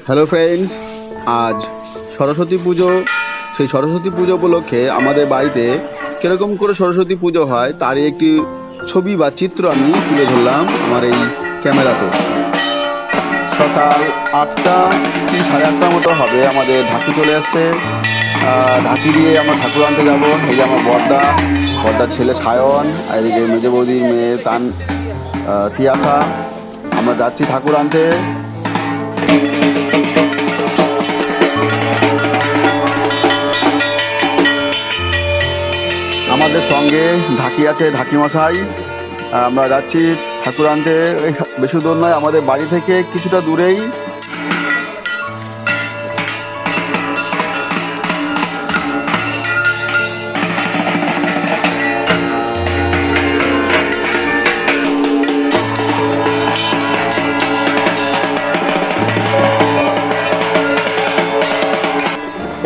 Hello friends, আজ সরস্বতী পুজো। সেই সরস্বতী পুজো উপলক্ষে আমাদের বাড়িতে কীরকম করে সরস্বতী পুজো হয় তারই একটি ছবি বা চিত্র আমি তুলে ধরলাম আমার এই ক্যামেরাতে। সকাল 8টা কি 8:30টার মতো হবে, আমাদের ঢাকি চলে আসছে। ঢাকি দিয়ে আমরা ঠাকুর আনতে যাবো। এই যে আমার বর্দার ছেলে সায়ন, আর এদিকে মেজ বৌদির মেয়ে তিয়াসা। আমরা যাচ্ছি ঠাকুর আনতে। আমাদের সঙ্গে ঢাকি আছে, ঢাকি মশাই। আমরা যাচ্ছি ঠাকুর আনতে। বেশি দূর নয়, আমাদের বাড়ি থেকে কিছুটা দূরেই।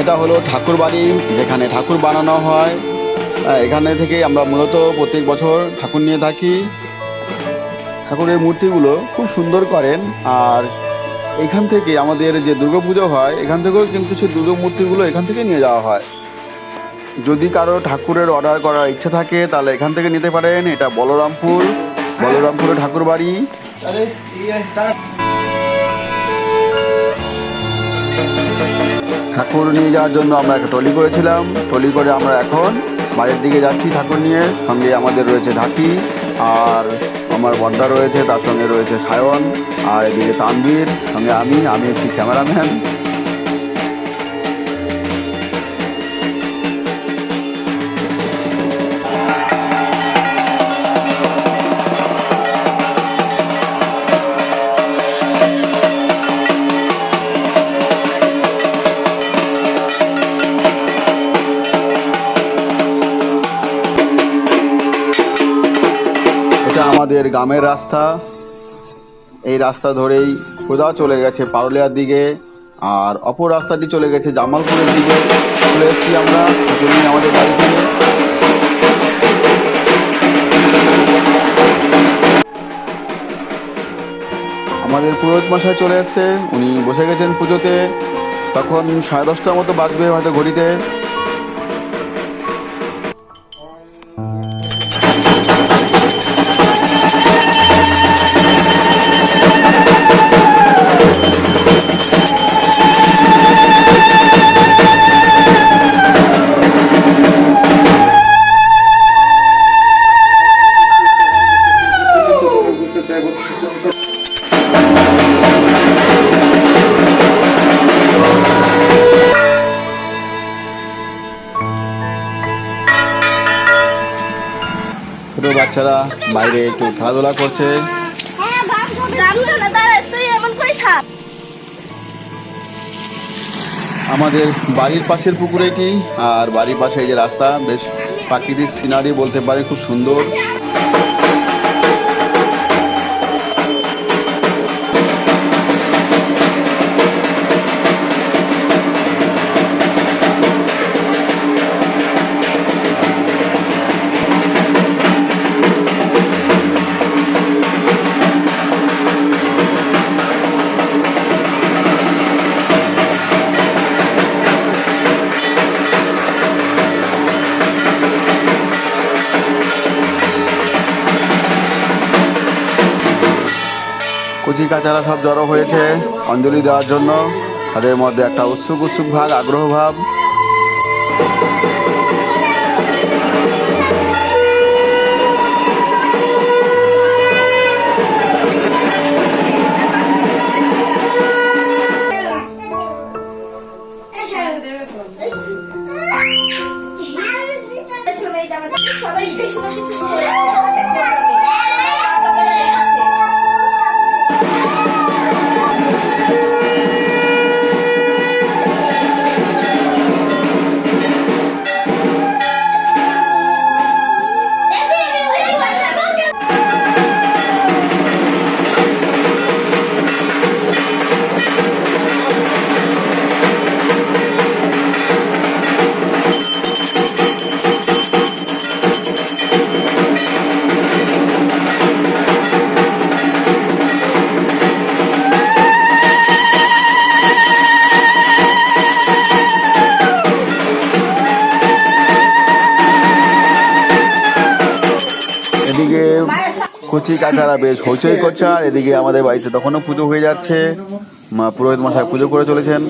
এটা হলো ঠাকুর বাড়ি, যেখানে ঠাকুর বানানো হয়। এখানে থেকে আমরা মূলত প্রত্যেক বছর ঠাকুর নিয়ে থাকি। ঠাকুরের মূর্তিগুলো খুব সুন্দর করেন। আর এখান থেকে আমাদের যে দুর্গাপুজো হয়, এখান থেকেও কিন্তু সেই দুর্গা মূর্তিগুলো এখান থেকে নিয়ে যাওয়া হয়। যদি কারো ঠাকুরের অর্ডার করার ইচ্ছে থাকে তাহলে এখান থেকে নিতে পারেন। এটা বলরামপুরে ঠাকুর বাড়ি। ঠাকুর নিয়ে যাওয়ার জন্য আমরা একটা ট্রলি করেছিলাম। ট্রলি করে আমরা এখন বাড়ির দিকে যাচ্ছি ঠাকুর নিয়ে। সঙ্গে আমাদের রয়েছে ঢাকি, আর আমার বর্দা রয়েছে, তার সঙ্গে রয়েছে সায়ন, আর এদিকে তানবীর, সঙ্গে আমি হচ্ছি ক্যামেরাম্যান। এটা আমাদের গ্রামের রাস্তা। এই রাস্তা ধরেই সোজা চলে গেছে পারুলিয়ার দিকে, আর অপর রাস্তাটি চলে গেছে জামালপুরের দিকে। চলে এসেছি আমরা আমাদের বাড়ি থেকে। আমাদের পুরোহিত মশাই চলে এসছে, উনি বসে গেছেন পুজোতে। তখন 10:30টার মতো বাজবে হয়তো ঘড়িতে। ছোট বাচ্চারা বাইরে একটু খেলাধুলা করছে। আমাদের বাড়ির পাশের পুকুর এটি, আর বাড়ির পাশে এই যে রাস্তা, বেশ প্রাকৃতিক সিনারি বলতে পারে, খুব সুন্দর। কচি কাচারা সব জড়ো হয়েছে অঞ্জলি দেওয়ার জন্য। তাদের মধ্যে একটা উৎসুক ভাব, আগ্রহ ভাব। কচি কাকারা বেশ হইচই করছে, আর এদিকে আমাদের বাড়িতে তখনও পুজো হয়ে যাচ্ছে। মা পুরোহিত মশাই পুজো করে চলেছেন।